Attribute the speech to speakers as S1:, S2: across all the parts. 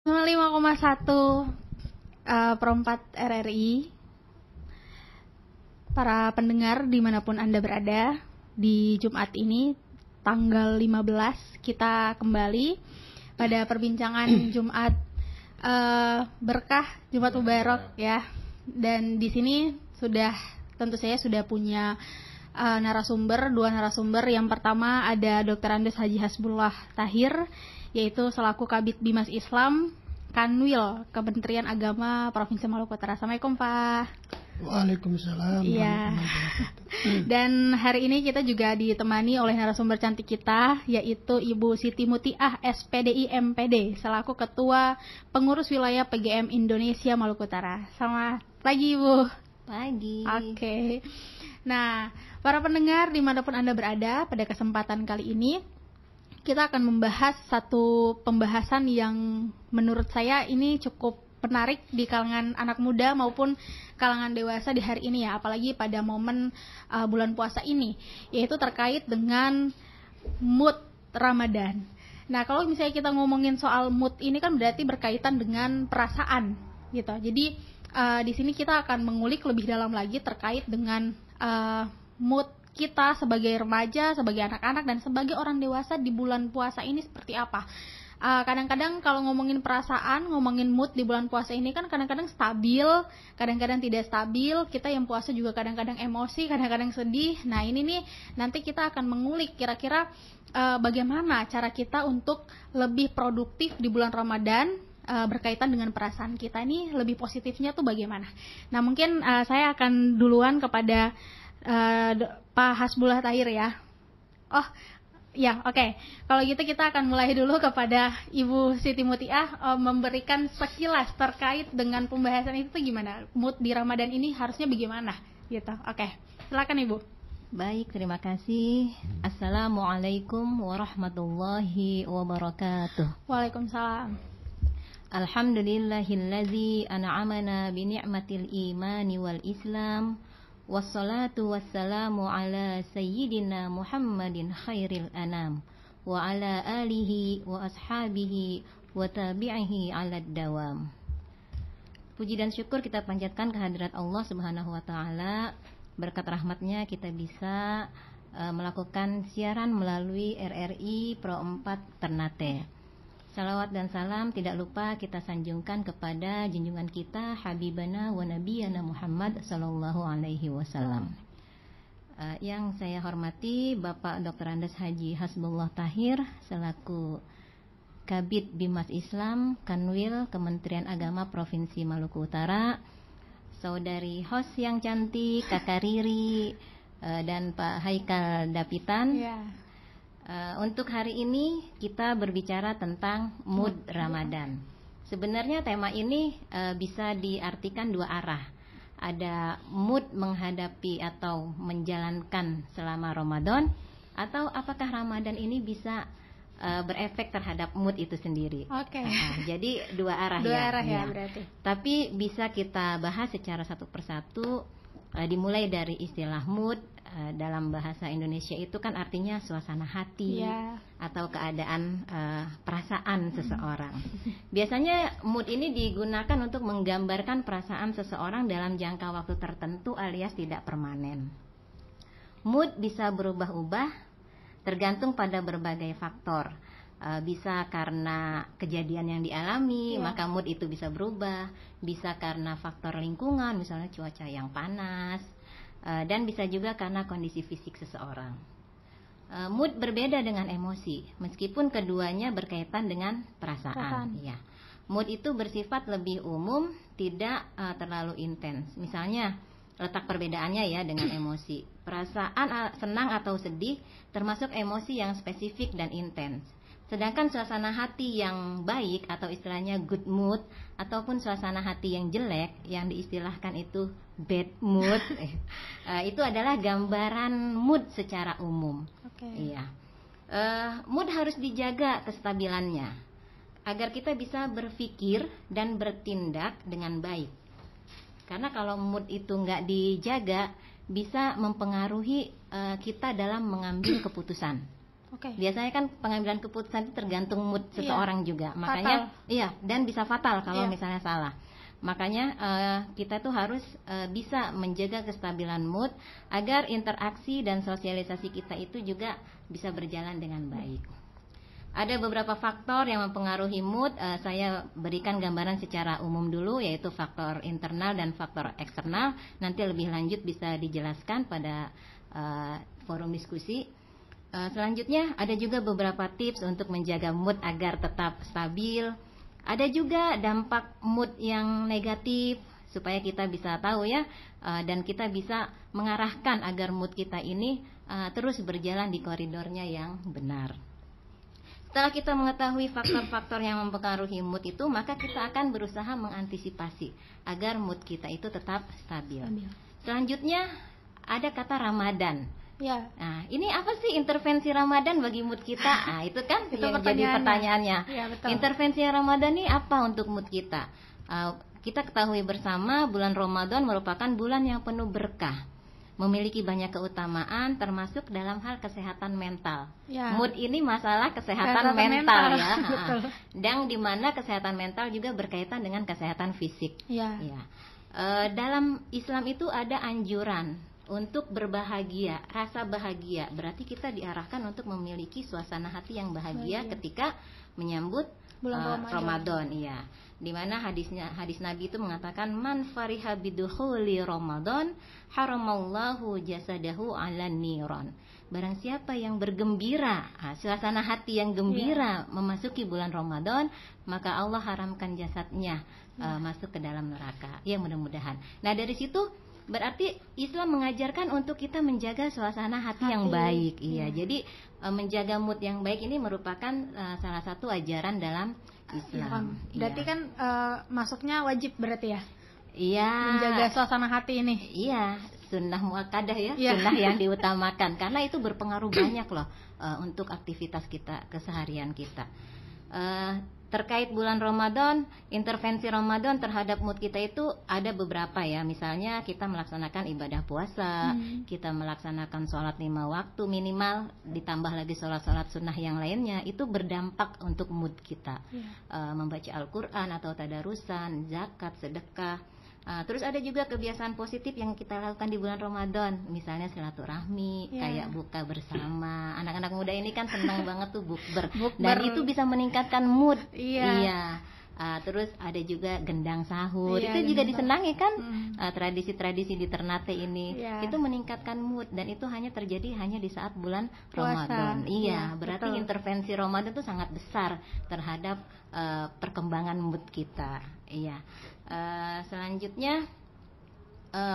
S1: 5,1 perempat RRI, para pendengar dimanapun Anda berada, di Jumat ini tanggal 15 kita kembali pada perbincangan Jumat berkah, Jumat Mubarak ya. Dan di sini tentu saya sudah punya dua narasumber. Yang pertama ada Dr. Andes Haji Hasbullah Tahir, yaitu selaku Kabid Bimas Islam Kanwil Kementerian Agama Provinsi Maluku Utara. Assalamualaikum Pak.
S2: Waalaikumsalam.
S1: Iya. Dan hari ini kita juga ditemani oleh narasumber cantik kita, yaitu Ibu Siti Mutiah SPDI MPD selaku Ketua Pengurus Wilayah PGM Indonesia Maluku Utara. Selamat pagi Ibu.
S3: Pagi.
S1: Oke. Nah, para pendengar dimanapun Anda berada, pada kesempatan kali ini kita akan membahas satu pembahasan yang menurut saya ini cukup menarik di kalangan anak muda maupun kalangan dewasa di hari ini ya, apalagi pada momen bulan puasa ini, yaitu terkait dengan mood Ramadan. Nah, kalau misalnya kita ngomongin soal mood ini kan berarti berkaitan dengan perasaan gitu. Jadi di sini kita akan mengulik lebih dalam lagi terkait dengan mood kita sebagai remaja, sebagai anak-anak, dan sebagai orang dewasa di bulan puasa ini seperti apa. Kadang-kadang kalau ngomongin perasaan, ngomongin mood di bulan puasa ini kan kadang-kadang stabil, kadang-kadang tidak stabil. Kita yang puasa juga kadang-kadang emosi, kadang-kadang sedih. Nah ini nih nanti kita akan mengulik kira-kira bagaimana cara kita untuk lebih produktif di bulan Ramadan, berkaitan dengan perasaan kita ini lebih positifnya tuh bagaimana. Nah mungkin saya akan duluan kepada Pak Hasbullah Tahir ya. Oh ya, oke. Kalau gitu kita akan mulai dulu kepada Ibu Siti Mutiah, memberikan sekilas terkait dengan pembahasan itu gimana, mood di Ramadan ini harusnya bagaimana gitu. Oke, silakan Ibu.
S3: Baik, terima kasih. Assalamualaikum warahmatullahi wabarakatuh.
S1: Waalaikumsalam.
S3: Alhamdulillahillazi an'amana bi ni'matil imani wal islam. Wassalatu wassalamu ala sayyidina Muhammadin khairil anam wa ala alihi wa ashabihi wa tabi'ihi ala dawam. Puji dan syukur kita panjatkan kehadirat Allah Subhanahu wa taala. Berkat rahmatnya kita bisa melakukan siaran melalui RRI Pro 4 Ternate. Salawat dan salam tidak lupa kita sanjungkan kepada junjungan kita Habibana wa Nabiyana Muhammad sallallahu alaihi wasallam. Yang saya hormati Bapak Dr. Andes Haji Hasbullah Tahir selaku Kabid Bimas Islam Kanwil Kementerian Agama Provinsi Maluku Utara, saudari host yang cantik Kakak Riri, dan Pak Haikal Dapitan.
S1: Yeah.
S3: Untuk hari ini kita berbicara tentang mood Ramadan. Sebenarnya tema ini bisa diartikan dua arah. Ada mood menghadapi atau menjalankan selama Ramadan, atau apakah Ramadan ini bisa berefek terhadap mood itu sendiri.
S1: Oke.
S3: Jadi dua arah
S1: dua
S3: ya.
S1: arah ya berarti.
S3: Tapi bisa kita bahas secara satu persatu. Dimulai dari istilah mood. Dalam bahasa Indonesia itu kan artinya suasana hati atau keadaan perasaan seseorang. Biasanya mood ini digunakan untuk menggambarkan perasaan seseorang dalam jangka waktu tertentu alias tidak permanen. Mood bisa berubah-ubah tergantung pada berbagai faktor. Bisa karena kejadian yang dialami, maka mood itu bisa berubah. Bisa karena faktor lingkungan, misalnya cuaca yang panas. Dan bisa juga karena kondisi fisik seseorang. Mood berbeda dengan emosi, meskipun keduanya berkaitan dengan perasaan. Ya. Mood itu bersifat lebih umum, tidak terlalu intens. Misalnya, letak perbedaannya ya dengan emosi. Perasaan senang atau sedih termasuk emosi yang spesifik dan intens. Sedangkan suasana hati yang baik atau istilahnya good mood ataupun suasana hati yang jelek yang diistilahkan itu bad mood itu adalah gambaran mood secara umum. Iya. Mood harus dijaga kestabilannya agar kita bisa berpikir dan bertindak dengan baik. Karena kalau mood itu nggak dijaga bisa mempengaruhi kita dalam mengambil keputusan. Biasanya kan pengambilan keputusan itu tergantung mood seseorang juga. Makanya dan bisa fatal kalau misalnya salah. Makanya kita tuh harus bisa menjaga kestabilan mood agar interaksi dan sosialisasi kita itu juga bisa berjalan dengan baik. Ada beberapa faktor yang mempengaruhi mood. Saya berikan gambaran secara umum dulu, yaitu faktor internal dan faktor eksternal. Nanti lebih lanjut bisa dijelaskan pada forum diskusi. Selanjutnya ada juga beberapa tips untuk menjaga mood agar tetap stabil. Ada juga dampak mood yang negatif supaya kita bisa tahu ya, dan kita bisa mengarahkan agar mood kita ini terus berjalan di koridornya yang benar. Setelah kita mengetahui faktor-faktor yang mempengaruhi mood itu, maka kita akan berusaha mengantisipasi agar mood kita itu tetap stabil. Selanjutnya ada kata Ramadan. Nah, ini apa sih intervensi Ramadan bagi mood kita? Nah, itu kan itu yang jadi pertanyaannya. Intervensi Ramadan ini apa untuk mood kita? Kita ketahui bersama bulan Ramadan merupakan bulan yang penuh berkah, memiliki banyak keutamaan termasuk dalam hal kesehatan mental. Mood ini masalah kesehatan mental ya. Dan di mana kesehatan mental juga berkaitan dengan kesehatan fisik. Dalam Islam itu ada anjuran untuk berbahagia, rasa bahagia. Berarti kita diarahkan untuk memiliki suasana hati yang bahagia ketika menyambut bulan Ramadan. Di mana hadis Nabi itu mengatakan man fariha bidukhuli Ramadan haramallahu jasadahu 'alan niran. Barang siapa yang bergembira, suasana hati yang gembira memasuki bulan Ramadan, maka Allah haramkan jasadnya masuk ke dalam neraka. Ya, mudah-mudahan. Nah, dari situ berarti Islam mengajarkan untuk kita menjaga suasana hati yang baik. Jadi menjaga mood yang baik ini merupakan salah satu ajaran dalam Islam.
S1: Berarti kan masuknya wajib berarti ya?
S3: Menjaga
S1: suasana hati ini.
S3: Sunnah muakkadah ya, sunnah yang diutamakan karena itu berpengaruh banyak loh untuk aktivitas kita, keseharian kita. Terkait bulan Ramadan, intervensi Ramadan terhadap mood kita itu ada beberapa ya. Misalnya kita melaksanakan ibadah puasa, kita melaksanakan sholat 5 waktu minimal, ditambah lagi sholat-sholat sunnah yang lainnya, itu berdampak untuk mood kita. Membaca Al-Quran atau tadarusan, zakat, sedekah. Terus ada juga kebiasaan positif yang kita lakukan di bulan Ramadan, misalnya silaturahmi, kayak buka bersama. Anak-anak muda ini kan senang banget tuh bukber, dan itu bisa meningkatkan mood. Terus ada juga gendang sahur, itu juga disenangi kan. Tradisi-tradisi di Ternate ini itu meningkatkan mood, dan itu hanya terjadi di saat bulan Ramadan. Berarti intervensi Ramadan itu sangat besar terhadap perkembangan mood kita. Selanjutnya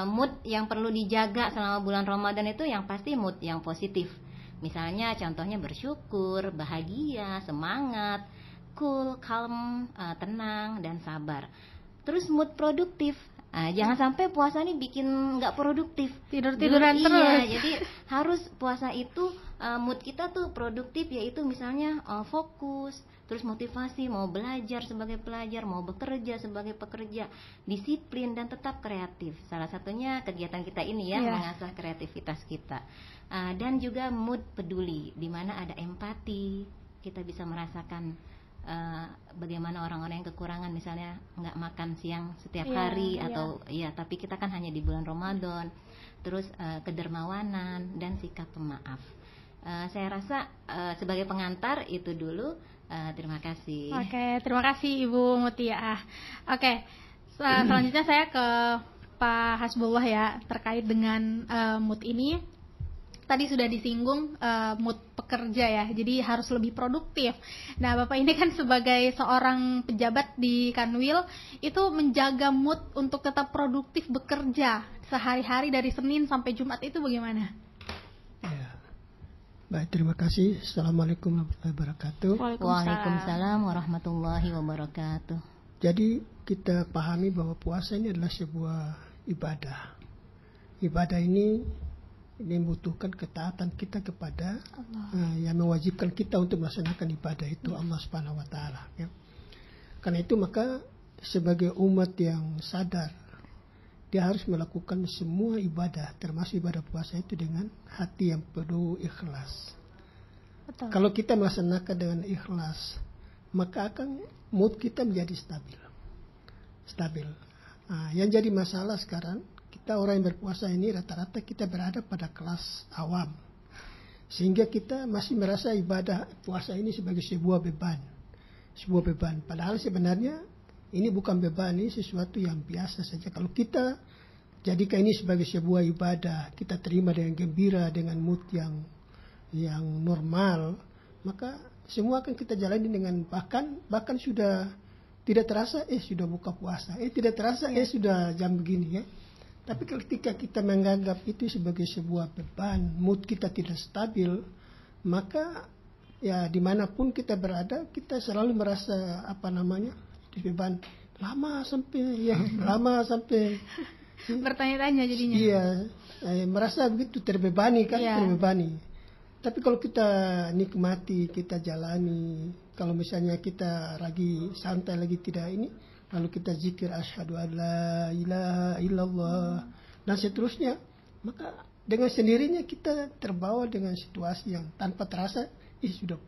S3: mood yang perlu dijaga selama bulan Ramadan itu yang pasti mood yang positif. Misalnya contohnya bersyukur, bahagia, semangat, cool, calm, tenang dan sabar. Terus mood produktif. Jangan sampai puasa ini bikin nggak produktif,
S1: tiduran terus.
S3: Jadi harus puasa itu mood kita tuh produktif, yaitu misalnya fokus, terus motivasi, mau belajar sebagai pelajar, mau bekerja sebagai pekerja, disiplin dan tetap kreatif. Salah satunya kegiatan kita ini mengasah kreativitas kita. Dan juga mood peduli, di mana ada empati, kita bisa merasakan bagaimana orang-orang yang kekurangan, misalnya nggak makan siang setiap hari atau tapi kita kan hanya di bulan Ramadan. Terus kedermawanan dan sikap pemaaf. Saya rasa sebagai pengantar itu dulu. Terima kasih.
S1: Terima kasih Ibu Mutiah. Selanjutnya saya ke Pak Hasbullah ya, terkait dengan mood ini. Tadi sudah disinggung mood pekerja ya, jadi harus lebih produktif. Nah, Bapak ini kan sebagai seorang pejabat di Kanwil, itu menjaga mood untuk tetap produktif bekerja sehari-hari dari Senin sampai Jumat itu bagaimana?
S2: Baik, terima kasih. Assalamualaikum warahmatullahi wabarakatuh.
S3: Waalaikumsalam warahmatullahi wabarakatuh.
S2: Jadi kita pahami bahwa puasa ini adalah sebuah ibadah. Ibadah ini membutuhkan ketaatan kita kepada Allah, yang mewajibkan kita untuk melaksanakan ibadah itu Allah Subhanahu wa taala ya. Karena itu maka sebagai umat yang sadar, dia harus melakukan semua ibadah termasuk ibadah puasa itu dengan hati yang penuh ikhlas.
S1: Betul.
S2: Kalau kita melaksanakan dengan ikhlas, maka akan mood kita menjadi stabil. Yang jadi masalah sekarang, kita orang yang berpuasa ini rata-rata kita berada pada kelas awam, sehingga kita masih merasa ibadah puasa ini sebagai sebuah beban. Padahal sebenarnya ini bukan beban, ini sesuatu yang biasa saja. Kalau kita jadikan ini sebagai sebuah ibadah, kita terima dengan gembira, dengan mood yang normal, maka semua akan kita jalani dengan bahkan sudah tidak terasa sudah buka puasa, tidak terasa sudah jam begini ya. Tapi ketika kita menganggap itu sebagai sebuah beban, mood kita tidak stabil, maka ya dimanapun kita berada, kita selalu merasa beban lama sampai
S1: bertanya-tanya jadinya.
S2: Iya, merasa begitu terbebani kan, terbebani. Tapi kalau kita nikmati, kita jalani, kalau misalnya kita lagi santai, lagi tidak ini, lalu kita zikir asyhadu an la ilaha illallah dan seterusnya, maka dengan sendirinya kita terbawa dengan situasi yang tanpa terasa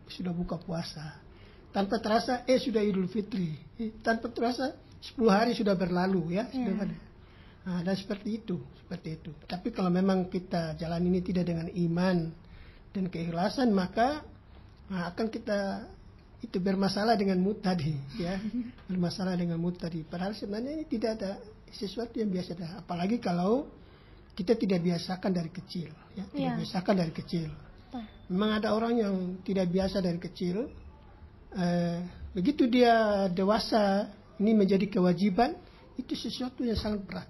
S2: sudah buka puasa, tanpa terasa sudah Idul Fitri, tanpa terasa 10 hari sudah berlalu ya. Sudah pada. Dan seperti itu. Tapi kalau memang kita jalan ini tidak dengan iman dan keikhlasan, maka akan kita itu bermasalah dengan mood tadi ya. Bermasalah dengan mood tadi. Padahal sebenarnya ini tidak ada sesuatu yang biasa, apalagi kalau kita tidak biasakan dari kecil ya, biasakan dari kecil. Memang ada orang yang tidak biasa dari kecil, begitu dia dewasa ini menjadi kewajiban, itu sesuatu yang sangat berat.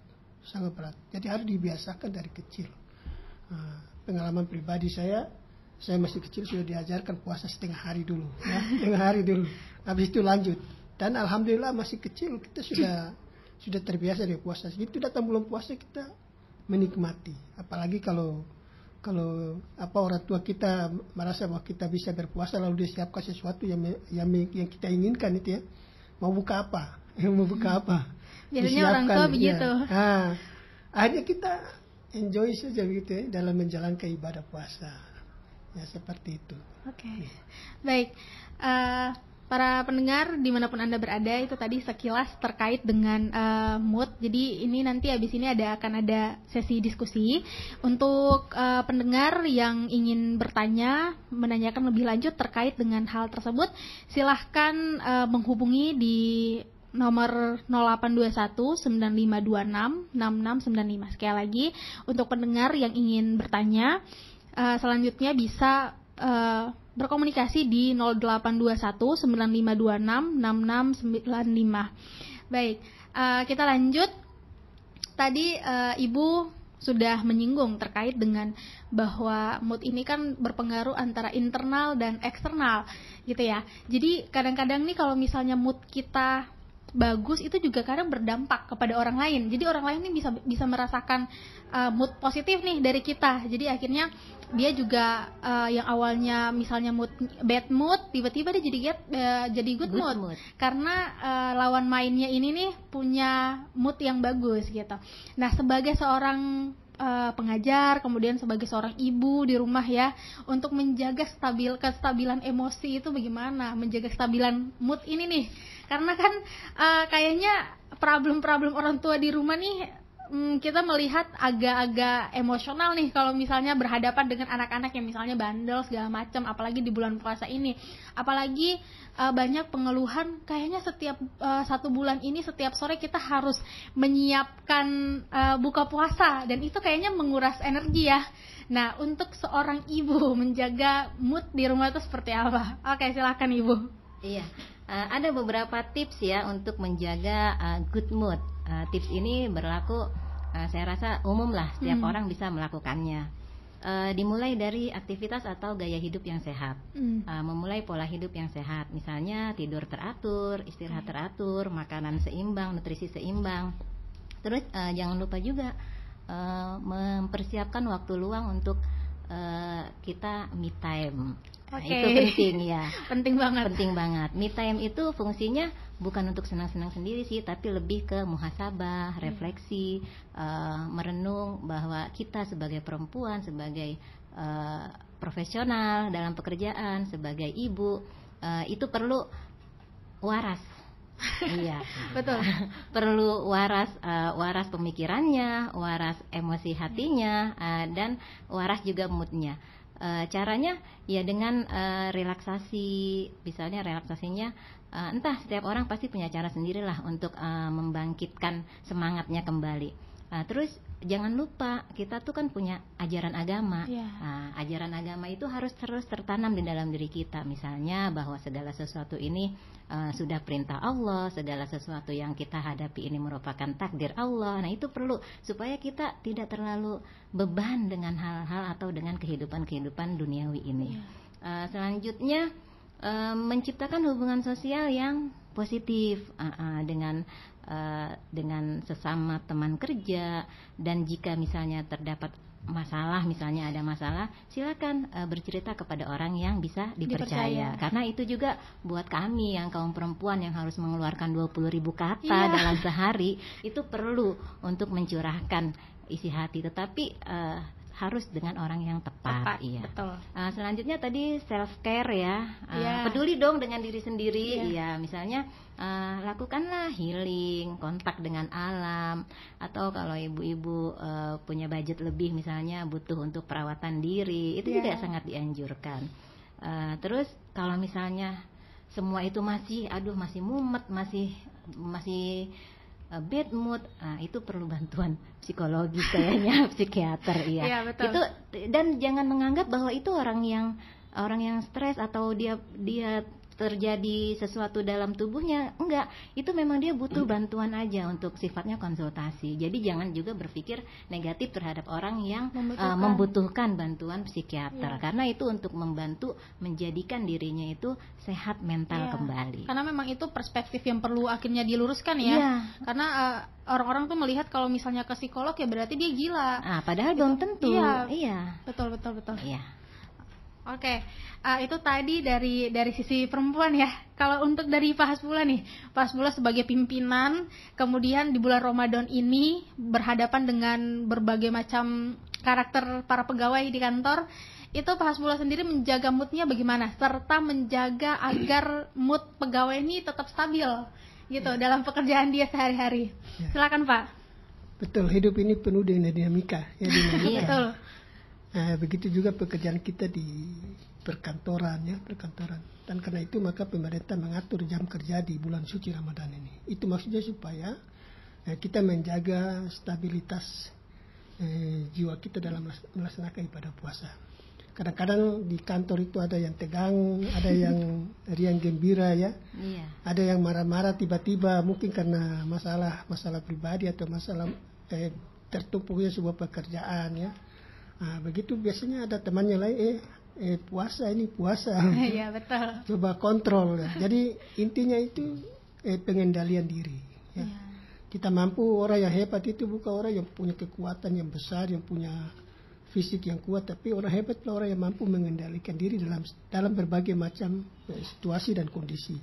S2: Jadi harus dibiasakan dari kecil. Pengalaman pribadi saya masih kecil sudah diajarkan puasa setengah hari dulu, habis itu lanjut. Dan alhamdulillah masih kecil kita sudah terbiasa dengan puasa. Itu datang bulan puasa kita menikmati. Apalagi kalau orang tua kita merasa bahwa kita bisa berpuasa, lalu dia siapkan sesuatu yang kita inginkan itu ya, mau buka apa.
S1: Biasanya orang tua begitu.
S2: Akhirnya kita enjoy saja begitu ya, dalam menjalankan ibadah puasa. Ya seperti itu.
S1: Oke. Baik. Para pendengar dimanapun Anda berada, itu tadi sekilas terkait dengan mood. Jadi ini nanti habis ini akan ada sesi diskusi. Untuk pendengar yang ingin bertanya, menanyakan lebih lanjut terkait dengan hal tersebut, silahkan menghubungi di nomor 0821 9526 6695. Sekali lagi, untuk pendengar yang ingin bertanya, selanjutnya bisa berkomunikasi di 0821 9526 6695. Baik, kita lanjut. Tadi Ibu sudah menyinggung terkait dengan bahwa mood ini kan berpengaruh antara internal dan eksternal gitu ya. Jadi kadang-kadang nih kalau misalnya mood kita bagus, itu juga kadang berdampak kepada orang lain. Jadi orang lain nih bisa merasakan mood positif nih dari kita. Jadi akhirnya dia juga yang awalnya misalnya bad mood, tiba-tiba dia jadi good mood. Karena lawan mainnya ini nih punya mood yang bagus gitu. Nah, sebagai seorang pengajar, kemudian sebagai seorang ibu di rumah ya, untuk menjaga kestabilan emosi itu bagaimana? Menjaga kestabilan mood ini nih. Karena kan kayaknya problem-problem orang tua di rumah nih, kita melihat agak-agak emosional nih kalau misalnya berhadapan dengan anak-anak yang misalnya bandel segala macam, apalagi di bulan puasa ini. Apalagi banyak pengeluhan, kayaknya setiap 1 bulan ini setiap sore kita harus menyiapkan buka puasa, dan itu kayaknya menguras energi ya. Nah, untuk seorang ibu menjaga mood di rumah itu seperti apa? Oke, silakan Ibu.
S3: Iya, ada beberapa tips ya untuk menjaga good mood. Tips ini berlaku, saya rasa umum lah, setiap orang bisa melakukannya. Dimulai dari aktivitas atau gaya hidup yang sehat. Memulai pola hidup yang sehat, misalnya tidur teratur, istirahat teratur, makanan seimbang, nutrisi seimbang. Terus jangan lupa juga mempersiapkan waktu luang untuk kita me time. Itu penting ya.
S1: Penting
S3: banget. Me time itu fungsinya bukan untuk senang-senang sendiri sih, tapi lebih ke muhasabah, refleksi, merenung bahwa kita sebagai perempuan, sebagai profesional dalam pekerjaan, sebagai ibu, itu perlu waras. Iya,
S1: betul.
S3: Perlu waras pemikirannya, waras emosi hatinya, dan waras juga moodnya. Caranya ya dengan relaksasi, misalnya relaksasinya, entah setiap orang pasti punya cara sendirilah untuk membangkitkan semangatnya kembali. Terus jangan lupa kita tuh kan punya ajaran agama. Ajaran agama itu harus terus tertanam di dalam diri kita. Misalnya bahwa segala sesuatu ini sudah perintah Allah, segala sesuatu yang kita hadapi ini merupakan takdir Allah. Nah itu perlu supaya kita tidak terlalu beban dengan hal-hal atau dengan kehidupan duniawi ini. Selanjutnya menciptakan hubungan sosial yang positif dengan sesama teman kerja, dan jika misalnya terdapat masalah, misalnya ada masalah, silakan bercerita kepada orang yang bisa dipercaya. Karena itu juga buat kami yang kaum perempuan yang harus mengeluarkan 20.000 kata dalam sehari, itu perlu untuk mencurahkan isi hati, tetapi harus dengan orang yang tepat. Iya.
S1: Betul.
S3: Selanjutnya tadi self care ya. Peduli dong dengan diri sendiri. Iya. Misalnya lakukanlah healing, kontak dengan alam, atau kalau ibu-ibu punya budget lebih, misalnya butuh untuk perawatan diri, itu juga sangat dianjurkan. Terus kalau misalnya semua itu masih mumet, masih bad mood, itu perlu bantuan psikologi kayaknya, psikiater.
S1: Iya, betul.
S3: Itu, dan jangan menganggap bahwa itu orang yang stres atau dia terjadi sesuatu dalam tubuhnya. Enggak, itu memang dia butuh bantuan aja, untuk sifatnya konsultasi. Jadi jangan juga berpikir negatif terhadap orang yang membutuhkan bantuan psikiater, karena itu untuk membantu menjadikan dirinya itu sehat mental kembali.
S1: Karena memang itu perspektif yang perlu akhirnya diluruskan ya. Karena orang-orang tuh melihat kalau misalnya ke psikolog ya berarti dia gila.
S3: Padahal belum tentu. Iya.
S1: Betul.
S3: Iya.
S1: Oke, itu tadi dari sisi perempuan ya. Kalau untuk dari Pak Hasbullah nih, Pak Hasbullah sebagai pimpinan, kemudian di bulan Ramadan ini berhadapan dengan berbagai macam karakter para pegawai di kantor, itu Pak Hasbullah sendiri menjaga moodnya bagaimana, serta menjaga agar mood pegawai ini tetap stabil gitu dalam pekerjaan dia sehari-hari. Silakan Pak.
S2: Betul, hidup ini penuh dengan dinamika.
S1: Betul.
S2: Begitu juga pekerjaan kita di perkantoran. Dan karena itu maka pemerintah mengatur jam kerja di bulan suci Ramadan ini. Itu maksudnya supaya kita menjaga stabilitas jiwa kita dalam melaksanakan ibadah puasa. Kadang-kadang di kantor itu ada yang tegang, ada yang riang gembira ya. Ada yang marah-marah tiba-tiba, mungkin karena masalah pribadi atau masalah tertumpuknya sebuah pekerjaan ya. Begitu biasanya ada temannya lain, puasa.
S1: Iya betul.
S2: Coba kontrol ya. Jadi intinya itu pengendalian diri ya. Kita mampu, orang yang hebat itu bukan orang yang punya kekuatan yang besar, yang punya fisik yang kuat, tapi orang hebat adalah orang yang mampu mengendalikan diri dalam berbagai macam situasi dan kondisi.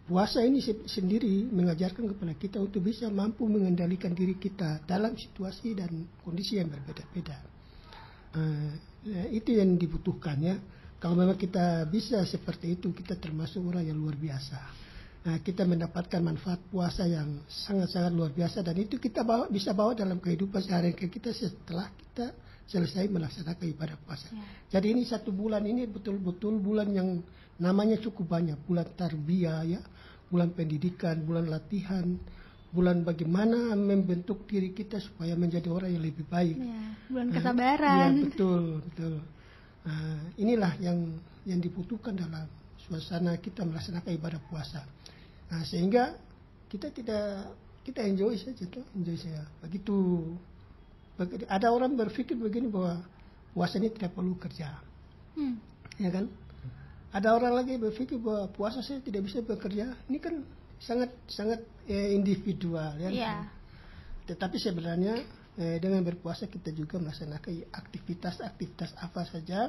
S2: Puasa ini sendiri mengajarkan kepada kita untuk bisa mampu mengendalikan diri kita dalam situasi dan kondisi yang berbeda-beda. Itu yang dibutuhkan ya. Kalau memang kita bisa seperti itu, kita termasuk orang yang luar biasa. Kita mendapatkan manfaat puasa yang sangat-sangat luar biasa, dan itu kita bisa bawa dalam kehidupan sehari-hari kita setelah kita selesai melaksanakan ibadah puasa. Jadi ini satu bulan ini betul-betul bulan yang namanya cukup banyak, bulan tarbiyah ya, bulan pendidikan, bulan latihan, bulan bagaimana membentuk diri kita supaya menjadi orang yang lebih baik.
S1: Bulan kesabaran.
S2: Ya, betul. Inilah yang dibutuhkan dalam suasana kita melaksanakan ibadah puasa. Sehingga kita enjoy saja. Begitu. Ada orang berpikir begini bahwa puasa ini tidak perlu kerja. Ya kan? Ada orang lagi berpikir bahwa puasa saya tidak bisa bekerja. Ini kan sangat individual ya. Tetapi sebenarnya dengan berpuasa kita juga melaksanakan aktivitas apa saja.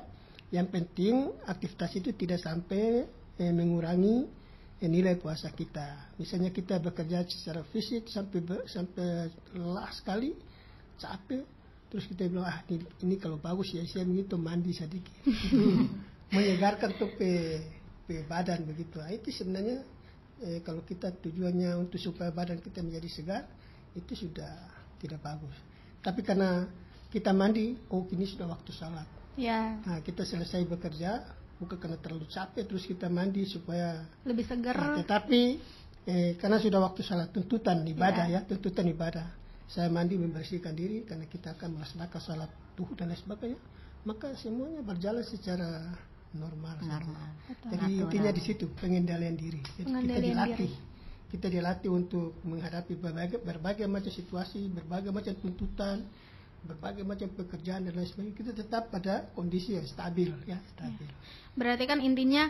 S2: Yang penting aktivitas itu tidak sampai mengurangi nilai puasa kita. Misalnya kita bekerja secara fisik sampai lelah sekali, capek, terus kita bilang ini kalau bagus ya saya begitu mandi sedikit menyegarkan tuh badan begitu. Itu sebenarnya kalau kita tujuannya untuk supaya badan kita menjadi segar, itu sudah tidak bagus. Tapi karena kita mandi, ini sudah waktu salat.
S1: Ya.
S2: Nah, kita selesai bekerja, bukan karena terlalu capek, terus kita mandi supaya
S1: lebih segar.
S2: Nah, tetapi karena sudah waktu salat, tuntutan ibadah tuntutan ibadah. Saya mandi membersihkan diri karena kita akan melaksanakan salat duhur dan lain sebagainya. Maka semuanya berjalan secara normal. Jadi intinya di situ pengendalian diri. Jadi kita dilatih untuk menghadapi berbagai macam situasi, berbagai macam tuntutan, berbagai macam pekerjaan dan lain sebagainya. Kita tetap pada kondisi yang stabil.
S1: Berarti kan intinya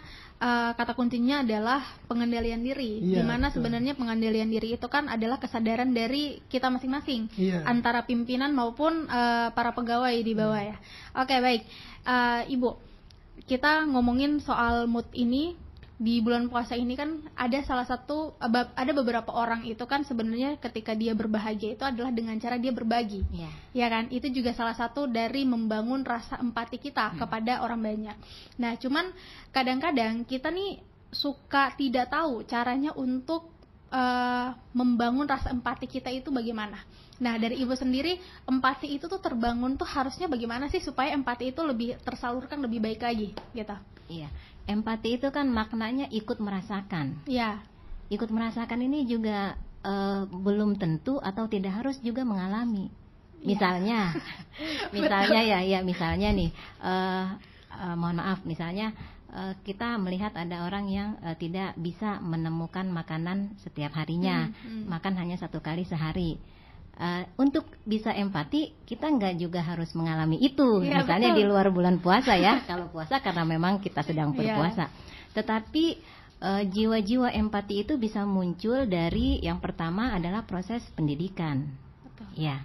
S1: kata kuncinya adalah pengendalian diri. Dimana sebenarnya pengendalian diri itu kan adalah kesadaran dari kita masing-masing, antara pimpinan maupun para pegawai di bawah ya. Oke, baik. Ibu, kita ngomongin soal mood ini. Di bulan puasa ini kan ada beberapa orang itu kan sebenarnya ketika dia berbahagia itu adalah dengan cara dia berbagi, ya kan? Itu juga salah satu dari membangun rasa empati kita kepada orang banyak. Nah, cuman kadang-kadang kita nih suka tidak tahu caranya untuk membangun rasa empati kita itu bagaimana. Nah, dari Ibu sendiri, empati itu tuh terbangun tuh harusnya bagaimana sih supaya empati itu lebih tersalurkan lebih baik lagi, gitu?
S3: Iya, empati itu kan maknanya ikut merasakan.
S1: Iya.
S3: Ikut merasakan ini juga belum tentu atau tidak harus juga mengalami. Misalnya, misalnya nih, mohon maaf, misalnya kita melihat ada orang yang tidak bisa menemukan makanan setiap harinya, makan hanya 1 kali sehari. Untuk bisa empati kita nggak juga harus mengalami itu, misalnya betul. Di luar bulan puasa ya. Kalau puasa karena memang kita sedang berpuasa. Tetapi jiwa-jiwa empati itu bisa muncul dari yang pertama adalah proses pendidikan. Betul. Ya,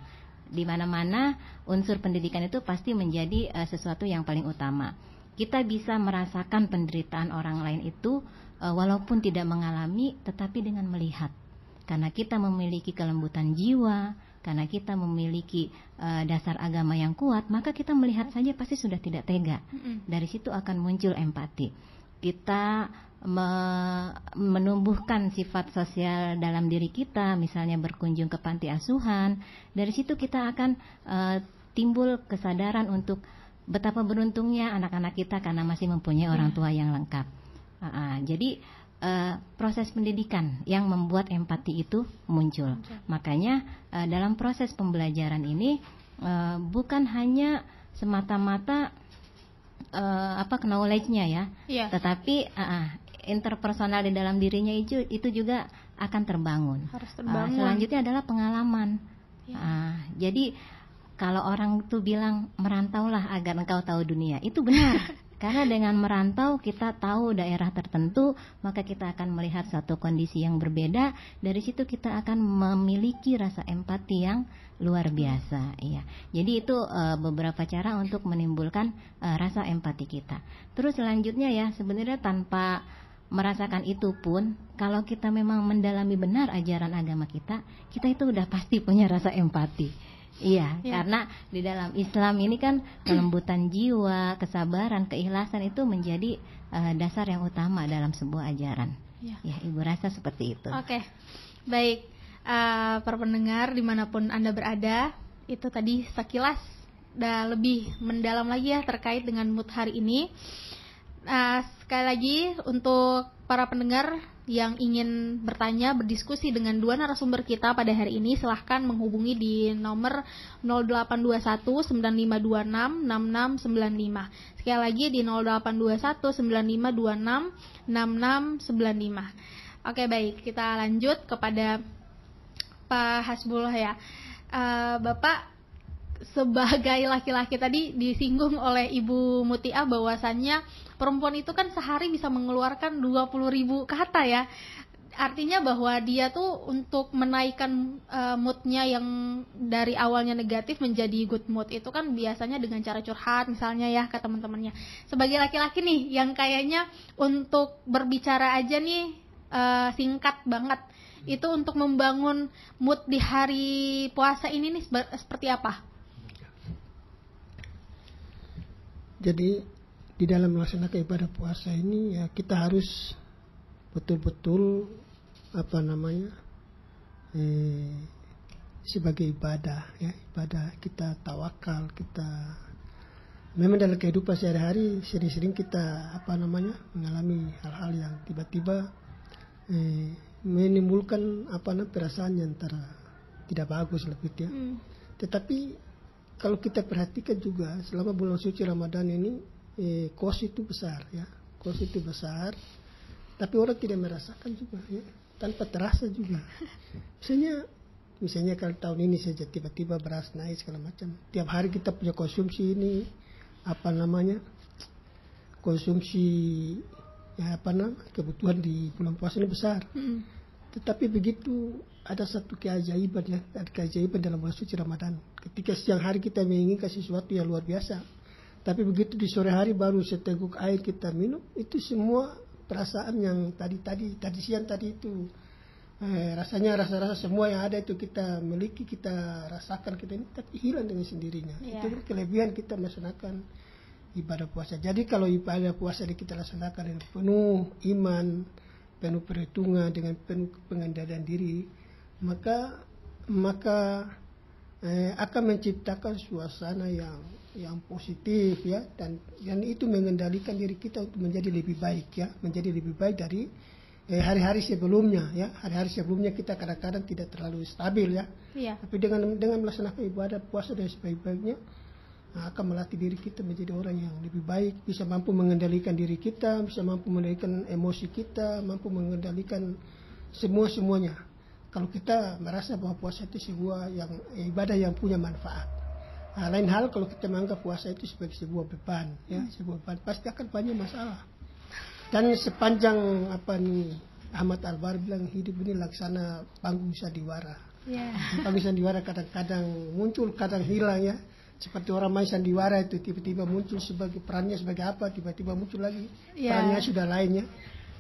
S3: di mana-mana unsur pendidikan itu pasti menjadi sesuatu yang paling utama. Kita bisa merasakan penderitaan orang lain itu walaupun tidak mengalami, tetapi dengan melihat. Karena kita memiliki kelembutan jiwa, karena kita memiliki dasar agama yang kuat, maka kita melihat saja pasti sudah tidak tega. Dari situ akan muncul empati. Kita menumbuhkan sifat sosial dalam diri kita, misalnya berkunjung ke panti asuhan. Dari situ kita akan timbul kesadaran untuk betapa beruntungnya anak-anak kita karena masih mempunyai orang tua yang lengkap. Jadi proses pendidikan yang membuat empati itu muncul. Makanya dalam proses pembelajaran ini bukan hanya semata-mata knowledge-nya ya, tetapi interpersonal di dalam dirinya itu juga akan terbangun.
S1: Harus terbangun.
S3: Selanjutnya adalah pengalaman. Jadi kalau orang itu bilang merantaulah agar engkau tahu dunia, itu benar. Karena dengan merantau kita tahu daerah tertentu, maka kita akan melihat suatu kondisi yang berbeda. Dari situ kita akan memiliki rasa empati yang luar biasa. Iya. Jadi itu beberapa cara untuk menimbulkan rasa empati kita. Terus selanjutnya ya, sebenarnya tanpa merasakan itu pun, kalau kita memang mendalami benar ajaran agama kita itu udah pasti punya rasa empati. Iya, karena di dalam Islam ini kan kelembutan jiwa, kesabaran, keikhlasan itu menjadi dasar yang utama dalam sebuah ajaran. Ya, Ibu rasa seperti itu.
S1: Oke, baik. Para pendengar dimanapun Anda berada, itu tadi sekilas dan lebih mendalam lagi ya terkait dengan mood hari ini. Sekali lagi untuk para pendengar yang ingin bertanya, berdiskusi dengan dua narasumber kita pada hari ini, silahkan menghubungi di nomor 0821 9526 6695. Sekali lagi di 0821 9526 6695. Oke, baik, kita lanjut kepada Pak Hasbullah ya. Bapak sebagai laki-laki tadi disinggung oleh Ibu Mutia bahwasannya perempuan itu kan sehari bisa mengeluarkan 20.000 kata ya. Artinya bahwa dia tuh untuk menaikkan moodnya yang dari awalnya negatif menjadi good mood itu kan biasanya dengan cara curhat misalnya ya ke teman-temannya. Sebagai laki-laki nih yang kayaknya untuk berbicara aja nih singkat banget, itu untuk membangun mood di hari puasa ini nih seperti apa?
S2: Jadi di dalam melaksanakan ibadah puasa ini ya kita harus betul-betul sebagai ibadah ya, ibadah kita tawakal, kita memang dalam kehidupan sehari-hari sering-sering kita mengalami hal-hal yang tiba-tiba menimbulkan perasaan yang tidak bagus lebih ya. Tetapi kalau kita perhatikan juga selama bulan suci Ramadan ini kos itu besar ya, kos itu besar, tapi orang tidak merasakan juga ya, tanpa terasa juga. Misalnya kalau tahun ini saja tiba-tiba beras naik segala macam, tiap hari kita punya konsumsi ini konsumsi kebutuhan di bulan puasa ini besar. Tetapi begitu ada satu keajaiban ya, ada keajaiban dalam bulan suci Ramadan. Ketika siang hari kita menginginkan sesuatu yang luar biasa, tapi begitu di sore hari baru seteguk air kita minum, itu semua perasaan yang tadi siang tadi itu rasanya rasa-rasa semua yang ada itu kita miliki, kita rasakan, kita ini tapi hilang dengan sendirinya. Itu kan kelebihan kita melaksanakan ibadah puasa. Jadi kalau ibadah puasa ini kita laksanakan dengan penuh iman, penuh perhitungan, dengan penuh pengendalian diri, maka akan menciptakan suasana yang positif ya, dan itu mengendalikan diri kita untuk menjadi lebih baik ya, menjadi lebih baik dari hari-hari sebelumnya ya. Hari-hari sebelumnya kita kadang-kadang tidak terlalu stabil ya. Tapi dengan melaksanakan ibadah puasa dengan sebaik-baiknya akan melatih diri kita menjadi orang yang lebih baik, bisa mampu mengendalikan diri kita, bisa mampu mengendalikan emosi kita, mampu mengendalikan semuanya. Kalau kita merasa bahwa puasa itu sebuah ibadah yang punya manfaat. Lain hal kalau kita menganggap puasa itu sebagai sebuah beban, ya, sebuah beban, pasti akan banyak masalah. Dan sepanjang Ahmad Al-Bar bilang hidup ini laksana panggung sandiwara. Panggung sandiwara kadang-kadang muncul, kadang hilang ya. Seperti orang main sandiwara itu tiba-tiba muncul sebagai perannya sebagai apa, tiba-tiba muncul lagi perannya sudah lainnya.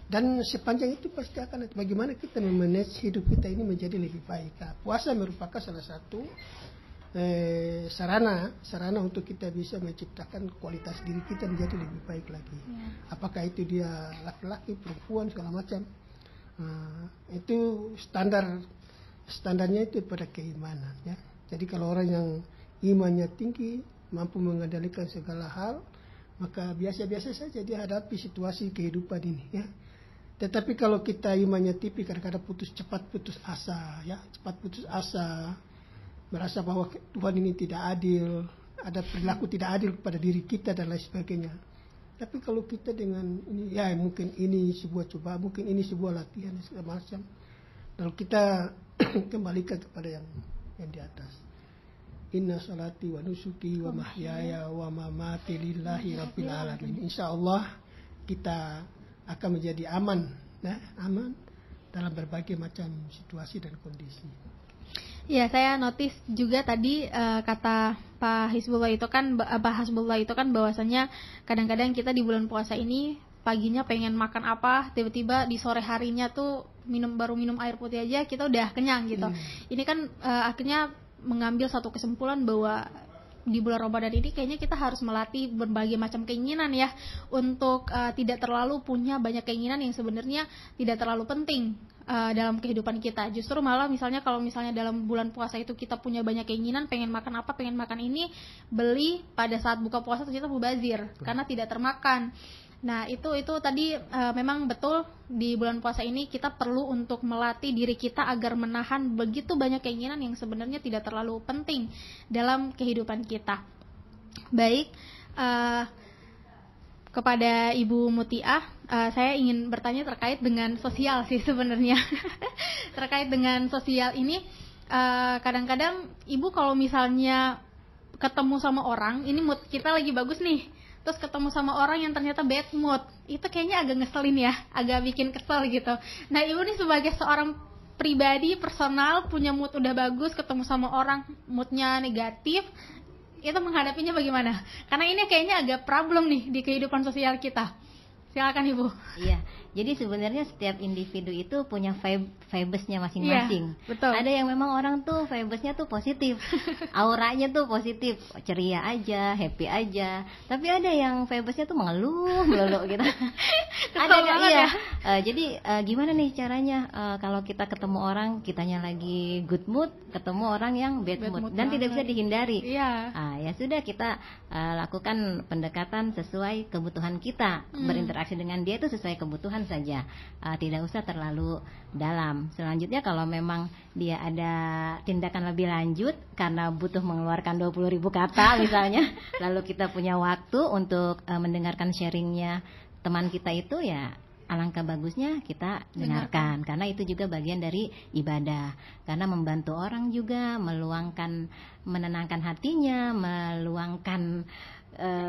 S2: Dan sepanjang itu pasti akan bagaimana kita memanage hidup kita ini menjadi lebih baik. Nah, puasa merupakan salah satu sarana untuk kita bisa menciptakan kualitas diri kita menjadi lebih baik lagi. Apakah itu dia laki-laki, perempuan, segala macam. Itu standarnya itu pada keimanan ya. Jadi kalau orang yang imannya tinggi, mampu mengendalikan segala hal, maka biasa-biasa saja dia hadapi situasi kehidupan ini ya. Tetapi kalau kita imannya tipis, kadang-kadang cepat putus asa, merasa bahwa Tuhan ini tidak adil, ada perilaku tidak adil kepada diri kita dan lain sebagainya. Tapi kalau kita dengan ini, ya mungkin ini sebuah cobaan, mungkin ini sebuah latihan segala macam. Lalu kita kembalikan kepada yang di atas. Inna salati wa nusuki wa mahyaya wa mamati lillahi rabbil alamin. Insyaallah kita akan menjadi aman dalam berbagai macam situasi dan kondisi.
S1: Ya, saya notice juga tadi kata Pak Hisbullah itu kan bahwasanya kadang-kadang kita di bulan puasa ini paginya pengen makan apa, tiba-tiba di sore harinya tuh baru minum air putih aja kita udah kenyang gitu. Ini kan akhirnya mengambil satu kesimpulan bahwa di bulan Ramadan ini kayaknya kita harus melatih berbagai macam keinginan ya, untuk tidak terlalu punya banyak keinginan yang sebenarnya tidak terlalu penting dalam kehidupan kita. Justru malah kalau misalnya dalam bulan puasa itu kita punya banyak keinginan, pengen makan apa, pengen makan ini, beli pada saat buka puasa ternyata mubazir karena tidak termakan. Nah itu tadi memang betul di bulan puasa ini kita perlu untuk melatih diri kita agar menahan begitu banyak keinginan yang sebenarnya tidak terlalu penting dalam kehidupan kita. Baik, kepada Ibu Mutiah, saya ingin bertanya terkait dengan sosial sih sebenarnya. Terkait dengan sosial ini, kadang-kadang Ibu kalau misalnya ketemu sama orang, ini mood kita lagi bagus nih, terus ketemu sama orang yang ternyata bad mood, itu kayaknya agak ngeselin ya, agak bikin kesel gitu. Nah Ibu nih sebagai seorang pribadi personal, punya mood udah bagus, ketemu sama orang moodnya negatif, itu menghadapinya bagaimana? Karena ini kayaknya agak problem nih di kehidupan sosial kita. Silakan Ibu.
S3: Iya, Jadi sebenarnya setiap individu itu punya vibes-nya masing-masing.
S1: Betul.
S3: Ada yang memang orang tuh vibes-nya tuh positif, auranya tuh positif, ceria aja, happy aja. Tapi ada yang vibes-nya tuh mengeluh melulu gitu. Ada nggak? Iya. Jadi gimana nih caranya kalau kita ketemu orang kitanya lagi good mood, ketemu orang yang bad mood dan tidak bisa dihindari.
S1: Iya.
S3: Ya sudah, kita lakukan pendekatan sesuai kebutuhan kita, berinteraksi dengan dia itu sesuai kebutuhan saja, tidak usah terlalu dalam. Selanjutnya kalau memang dia ada tindakan lebih lanjut karena butuh mengeluarkan 20.000 kata misalnya, lalu kita punya waktu untuk mendengarkan sharingnya teman kita itu, ya alangkah bagusnya kita dengarkan, karena itu juga bagian dari ibadah, karena membantu orang juga menenangkan hatinya, meluangkan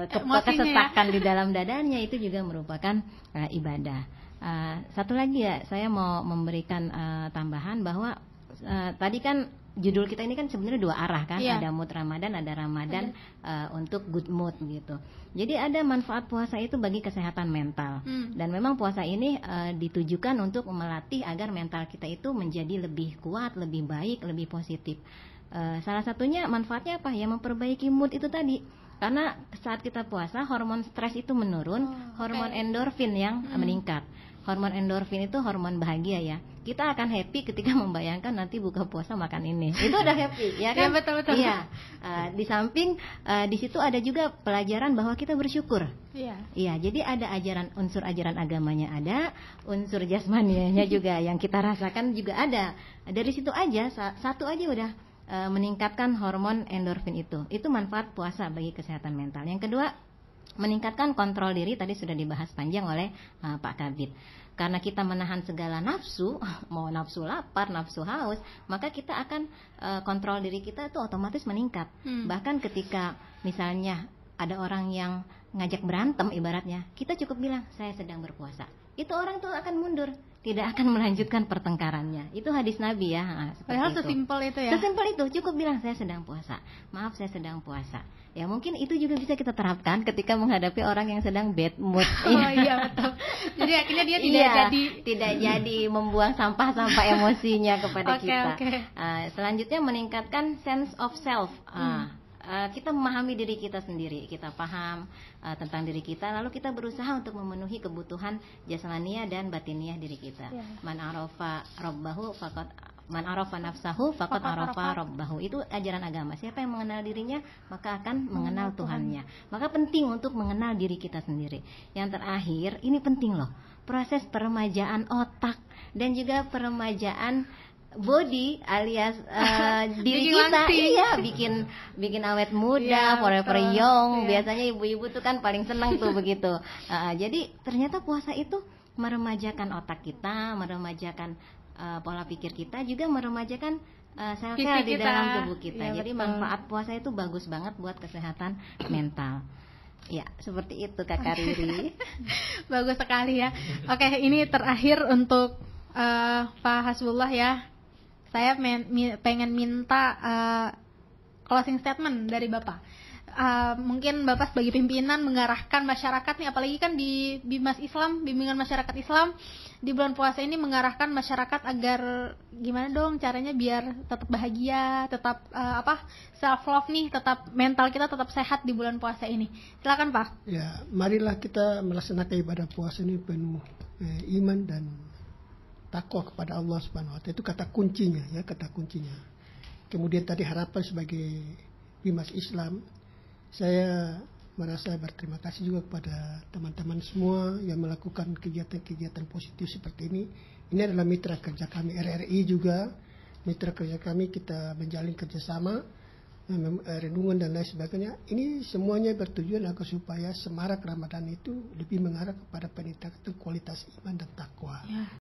S3: kesesakan di dalam dadanya, itu juga merupakan ibadah. Satu lagi ya, saya mau memberikan tambahan bahwa tadi kan judul kita ini kan sebenarnya dua arah kan, ada mood Ramadan, ada Ramadan untuk good mood gitu. Jadi ada manfaat puasa itu bagi kesehatan mental, dan memang puasa ini ditujukan untuk melatih agar mental kita itu menjadi lebih kuat, lebih baik, lebih positif. Salah satunya manfaatnya apa? Ya memperbaiki mood itu tadi. Karena saat kita puasa hormon stres itu menurun, hormon endorfin yang meningkat. Hormon endorfin itu hormon bahagia ya. Kita akan happy ketika membayangkan nanti buka puasa makan ini. Itu udah happy, ya kan?
S1: Ya, betul.
S3: Iya. Di samping di situ ada juga pelajaran bahwa kita bersyukur. Iya, jadi ada unsur ajaran agamanya ada, unsur jasmanianya juga yang kita rasakan juga ada. Dari situ aja satu aja udah meningkatkan hormon endorfin itu. Itu manfaat puasa bagi kesehatan mental. Yang kedua, meningkatkan kontrol diri, tadi sudah dibahas panjang oleh Pak Kabid. Karena kita menahan segala nafsu, mau nafsu lapar, nafsu haus, maka kita akan kontrol diri kita itu otomatis meningkat. Bahkan ketika misalnya ada orang yang ngajak berantem ibaratnya, kita cukup bilang saya sedang berpuasa. Itu orang tuh akan mundur, tidak akan melanjutkan pertengkarannya. Itu hadis Nabi ya.
S1: Padahal sesimpel itu ya.
S3: Sesimpel itu, cukup bilang saya sedang puasa. Maaf, saya sedang puasa. Ya mungkin itu juga bisa kita terapkan ketika menghadapi orang yang sedang bad mood.
S1: Oh iya betul. Jadi akhirnya dia
S3: tidak jadi membuang sampah-sampah emosinya kepada kita. Selanjutnya meningkatkan sense of self. Kita memahami diri kita sendiri, kita paham tentang diri kita, lalu kita berusaha untuk memenuhi kebutuhan jasmania dan batiniah diri kita. Man arafa nafsahu faqad arafa rabbahu. Itu ajaran agama. Siapa yang mengenal dirinya maka akan mengenal Tuhannya. Maka penting untuk mengenal diri kita sendiri. Yang terakhir, ini penting loh, proses peremajaan otak dan juga peremajaan body alias diri kita. Iya, bikin awet muda, forever young. Biasanya ibu-ibu tuh kan paling senang tuh begitu. Jadi ternyata puasa itu meremajakan otak kita, meremajakan pola pikir kita, juga meremajakan sel-sel di dalam tubuh kita. Jadi manfaat puasa itu bagus banget buat kesehatan mental. Ya, seperti itu Kakak Riri.
S1: Bagus sekali ya. Oke, ini terakhir untuk Pak Hasbullah ya. Saya pengen minta closing statement dari Bapak. Mungkin Bapak sebagai pimpinan mengarahkan masyarakat nih, apalagi kan di Bimas Islam, bimbingan masyarakat Islam di bulan puasa ini, mengarahkan masyarakat agar gimana dong caranya biar tetap bahagia, tetap self love nih, tetap mental kita tetap sehat di bulan puasa ini. Silakan Pak.
S2: Ya, marilah kita melaksanakan ibadah puasa ini penuh iman dan takwa kepada Allah Subhanahu wa taala. Itu kata kuncinya ya, kata kuncinya. Kemudian tadi harapan sebagai Bimas Islam, saya merasa berterima kasih juga kepada teman-teman semua yang melakukan kegiatan-kegiatan positif seperti ini. Ini adalah mitra kerja kami, RRI juga mitra kerja kami, kita menjalin kerjasama, renungan dan lain sebagainya. Ini semuanya bertujuan agar supaya semarak Ramadan itu lebih mengarah kepada peningkatan kualitas iman dan takwa.